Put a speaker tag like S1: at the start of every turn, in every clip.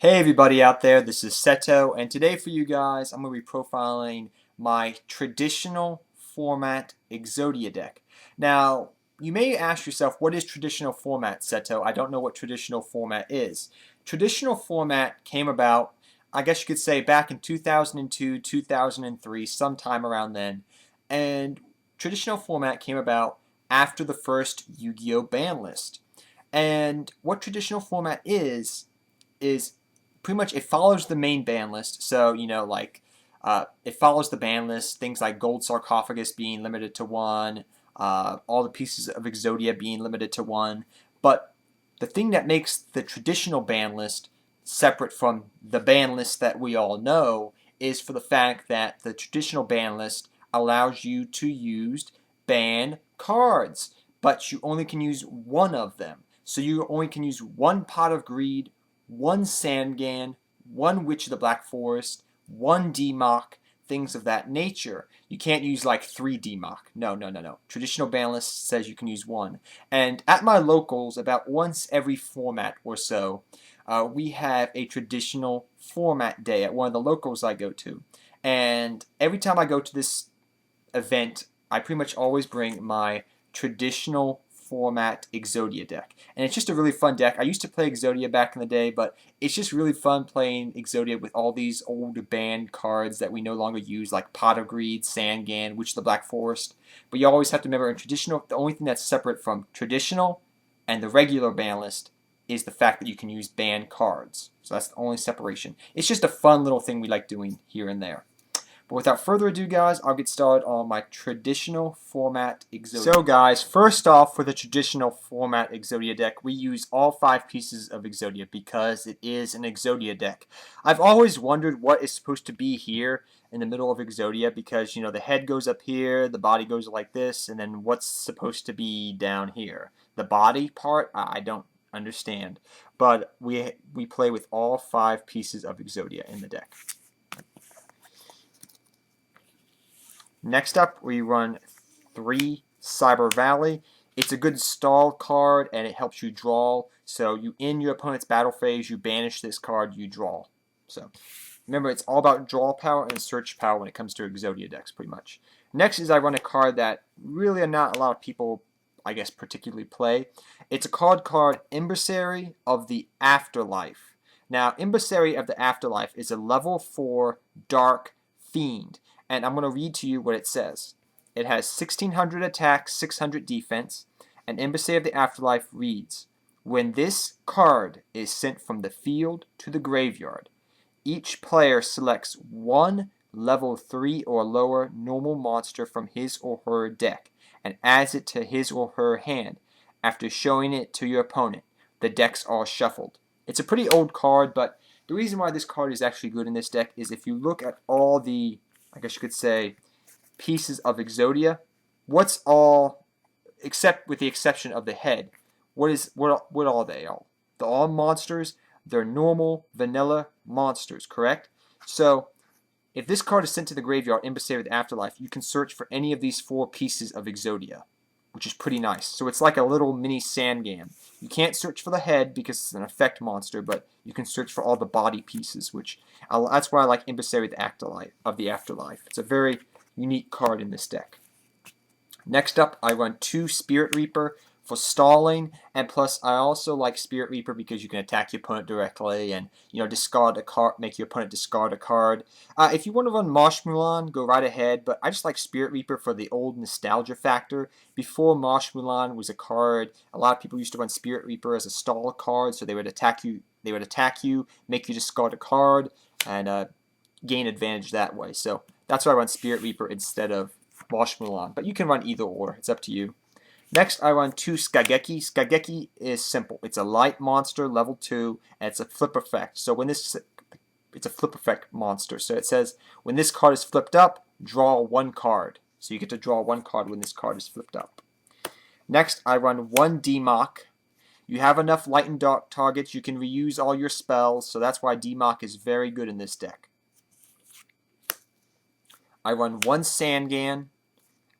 S1: Hey everybody out there, this is Seto, and today for you guys I'm going to be profiling my traditional format Exodia deck. Now, you may ask yourself, what is traditional format, Seto? I don't know what traditional format is. Traditional format came about, I guess you could say, back in 2002, 2003, sometime around then, and traditional format came about after the first Yu-Gi-Oh! Ban list. And what traditional format is pretty much it follows the main ban list. So, it follows the ban list, things like gold sarcophagus being limited to one, all the pieces of Exodia being limited to one. But the thing that makes the traditional ban list separate from the ban list that we all know is for the fact that the traditional ban list allows you to use ban cards, but you only can use one of them. So you only can use one Pot of Greed, one sangan, one Witch of the Black Forest, one Demok, things of that nature. You can't use like 3 Demok. No, no, no, no. Traditional ban list says you can use one. And at my locals, about once every format or so, we have a traditional format day at one of the locals I go to. And every time I go to this event, I pretty much always bring my traditional format Exodia deck. And it's just a really fun deck. I used to play Exodia back in the day, but it's just really fun playing Exodia with all these old banned cards that we no longer use, like Pot of Greed, Sangan, Witch of the Black Forest. But you always have to remember in traditional, the only thing that's separate from traditional and the regular ban list is the fact that you can use banned cards. So that's the only separation. It's just a fun little thing we like doing here and there. But without further ado, guys, I'll get started on my traditional format Exodia. So, guys, first off, for the traditional format Exodia deck, we use all 5 pieces of Exodia because it is an Exodia deck. I've always wondered what is supposed to be here in the middle of Exodia because, you know, the head goes up here, the body goes like this, and then what's supposed to be down here? The body part, I don't understand. But we play with all 5 pieces of Exodia in the deck. Next up, we run 3 Cyber Valley. It's a good stall card, and it helps you draw. So you end your opponent's battle phase, you banish this card, you draw. So remember, it's all about draw power and search power when it comes to Exodia decks, pretty much. Next is I run a card that really not a lot of people, I guess, particularly play. It's a card Emissary of the Afterlife. Now, Emissary of the Afterlife is a level 4 Dark Fiend. And I'm going to read to you what it says. It has 1600 attack, 600 defense, and Emissary of the Afterlife reads, when this card is sent from the field to the graveyard, each player selects one level 3 or lower normal monster from his or her deck and adds it to his or her hand. After showing it to your opponent, the decks are shuffled. It's a pretty old card, but the reason why this card is actually good in this deck is if you look at all the, I guess you could say, pieces of Exodia, what's all, except with the exception of the head, what are they all? They're all monsters. They're normal, vanilla monsters, correct? So, if this card is sent to the graveyard, Emissary of the Afterlife, you can search for any of these 4 pieces of Exodia, which is pretty nice. So it's like a little mini Sangan. You can't search for the head because it's an effect monster, but you can search for all the body pieces, which that's why I like Emissary of the Afterlife. It's a very unique card in this deck. Next up, I run 2 Spirit Reaper for stalling, and plus I also like Spirit Reaper because you can attack your opponent directly and, you know, discard a card, make your opponent discard a card. If you want to run Mosh Mulan, go right ahead, but I just like Spirit Reaper for the old nostalgia factor. Before Mosh Mulan was a card, a lot of people used to run Spirit Reaper as a stall card, so they would attack you, make you discard a card, and gain advantage that way. So that's why I run Spirit Reaper instead of Mosh Mulan, but you can run either or, it's up to you. Next, I run 2 Skageki. Skageki is simple. It's a light monster, level 2, and it's a flip effect. So it's a flip effect monster. So it says, when this card is flipped up, draw 1 card. So you get to draw 1 card when this card is flipped up. Next, I run 1 Demok. You have enough light and dark targets. You can reuse all your spells, so that's why Demok is very good in this deck. I run 1 Sangan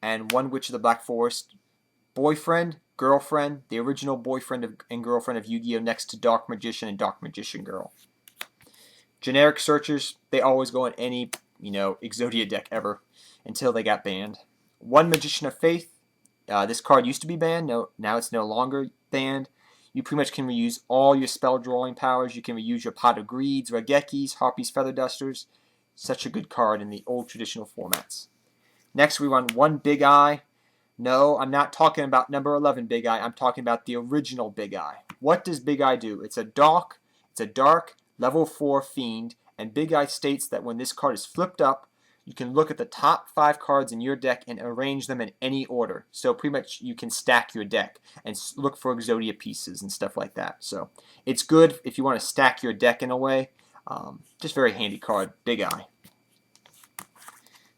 S1: and 1 Witch of the Black Forest. Boyfriend, girlfriend, the original boyfriend and girlfriend of Yu-Gi-Oh! Next to Dark Magician and Dark Magician Girl. Generic searchers, they always go in any, Exodia deck ever until they got banned. One Magician of Faith. This card used to be banned. No, now it's no longer banned. You pretty much can reuse all your spell drawing powers. You can reuse your Pot of Greeds, raigekis, harpies, feather dusters. Such a good card in the old traditional formats. Next, we run one Big Eye. No, I'm not talking about number 11 Big Eye. I'm talking about the original Big Eye. What does Big Eye do? It's a dark level 4 fiend, and Big Eye states that when this card is flipped up, you can look at the top 5 cards in your deck and arrange them in any order. So pretty much you can stack your deck and look for Exodia pieces and stuff like that. So it's good if you want to stack your deck in a way. Just very handy card, Big Eye.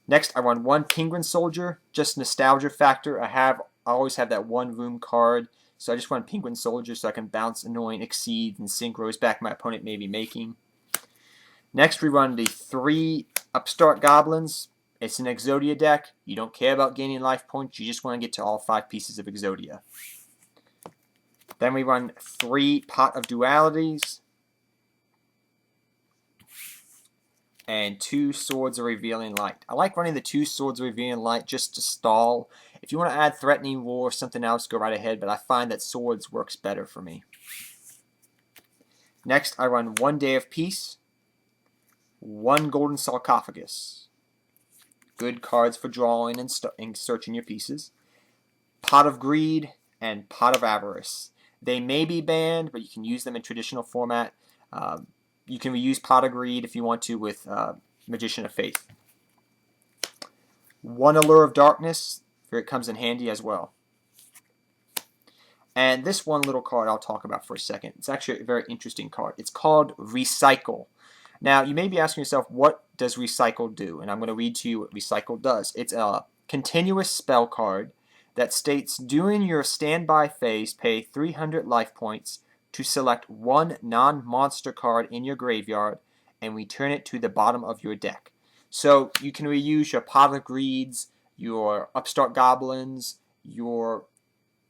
S1: Next, I run one Penguin Soldier, just nostalgia factor. I always have that one room card, so I just run Penguin Soldier so I can bounce annoying Exceed and synchros back my opponent may be making. Next, we run the 3 Upstart Goblins. It's an Exodia deck. You don't care about gaining life points. You just want to get to all 5 pieces of Exodia. Then we run 3 Pot of Dualities and 2 Swords of Revealing Light. I like running the 2 Swords of Revealing Light just to stall. If you want to add Threatening War or something else, go right ahead, but I find that Swords works better for me. Next, I run 1 Day of Peace, 1 Golden Sarcophagus. Good cards for drawing and searching your pieces. Pot of Greed and Pot of Avarice. They may be banned, but you can use them in traditional format. You can reuse Pot of Greed if you want to with Magician of Faith. 1 Allure of Darkness, for it comes in handy as well. And this one little card I'll talk about for a second. It's actually a very interesting card. It's called Recycle. Now, you may be asking yourself, what does Recycle do? And I'm going to read to you what Recycle does. It's a continuous spell card that states, during your standby phase, pay 300 life points to select 1 non-monster card in your graveyard and return it to the bottom of your deck. So you can reuse your Pot of Greeds, your Upstart Goblins, your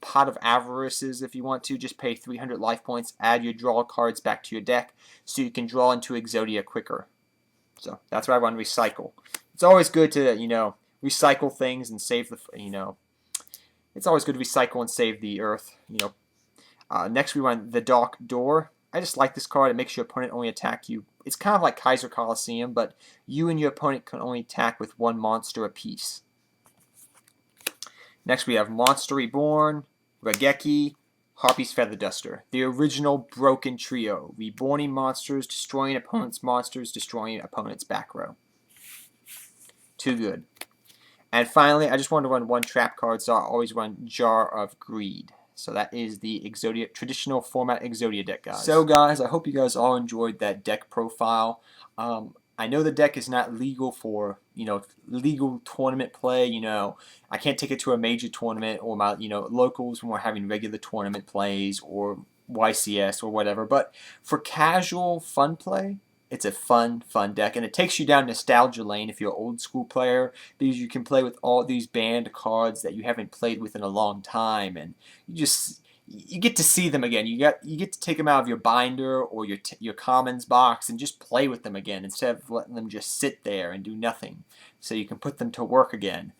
S1: Pot of Avarices if you want to. Just pay 300 life points, add your draw cards back to your deck so you can draw into Exodia quicker. So that's why I run Recycle. It's always good to, recycle things and save the, it's always good to recycle and save the earth, Next, we run the Dark Door. I just like this card. It makes your opponent only attack you. It's kind of like Kaiser Coliseum, but you and your opponent can only attack with 1 monster apiece. Next, we have Monster Reborn, raigeki, Harpie's Feather Duster. The original broken trio. Reborning monsters, destroying opponent's monsters, destroying opponent's back row. Too good. And finally, I just wanted to run 1 trap card, so I always run Jar of Greed. So that is the Exodia traditional format Exodia deck, guys. So guys, I hope you guys all enjoyed that deck profile. I know the deck is not legal for, legal tournament play. I can't take it to a major tournament or my, locals when we're having regular tournament plays or YCS or whatever. But for casual fun play, it's a fun deck, and it takes you down nostalgia lane if you're an old school player, because you can play with all these banned cards that you haven't played with in a long time, and you get to see them again. You get to take them out of your binder or your commons box and just play with them again instead of letting them just sit there and do nothing. So you can put them to work again.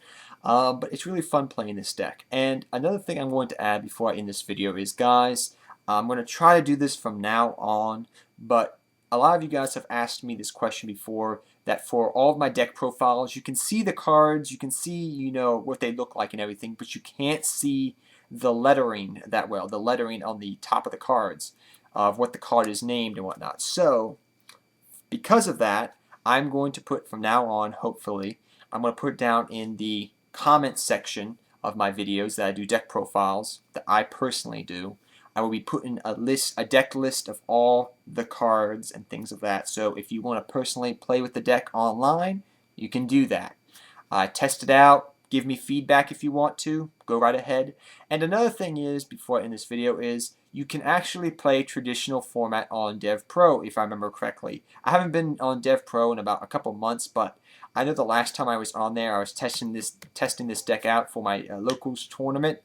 S1: But it's really fun playing this deck. And another thing I'm going to add before I end this video is, guys, I'm going to try to do this from now on, but a lot of you guys have asked me this question before, that for all of my deck profiles, you can see the cards, you can see, what they look like and everything, but you can't see the lettering that well, the lettering on the top of the cards of what the card is named and whatnot. So, because of that, I'm going to put, from now on, hopefully, I'm going to put down in the comment section of my videos that I do deck profiles, that I personally do, I will be putting a deck list of all the cards and things of that. So if you want to personally play with the deck online, you can do that. Test it out. Give me feedback if you want to. Go right ahead. And another thing is, before I end this video, is you can actually play traditional format on Dev Pro, if I remember correctly. I haven't been on Dev Pro in about a couple months, but I know the last time I was on there, I was testing this deck out for my locals tournament.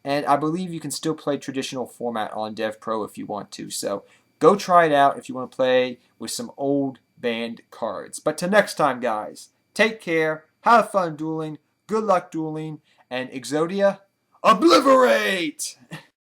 S1: And I believe you can still play traditional format on Dev Pro if you want to. So go try it out if you want to play with some old banned cards. But till next time, guys, take care, have fun dueling, good luck dueling, and Exodia, obliverate!